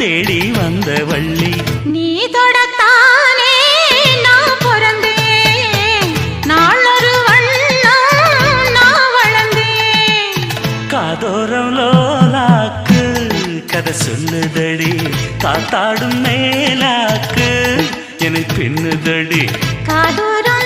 தேடி வந்த வள்ளி. நீ தொடத்தானே நான் பிறந்தேன், நாளொரு வண்ணம் நான் வளர்ந்தேன். காதோரம் லோலாக்கு கதை சொல்லுதடி, காத்தாடும் மேலாக்கு என்னை பின்னுதடி. காதோரம்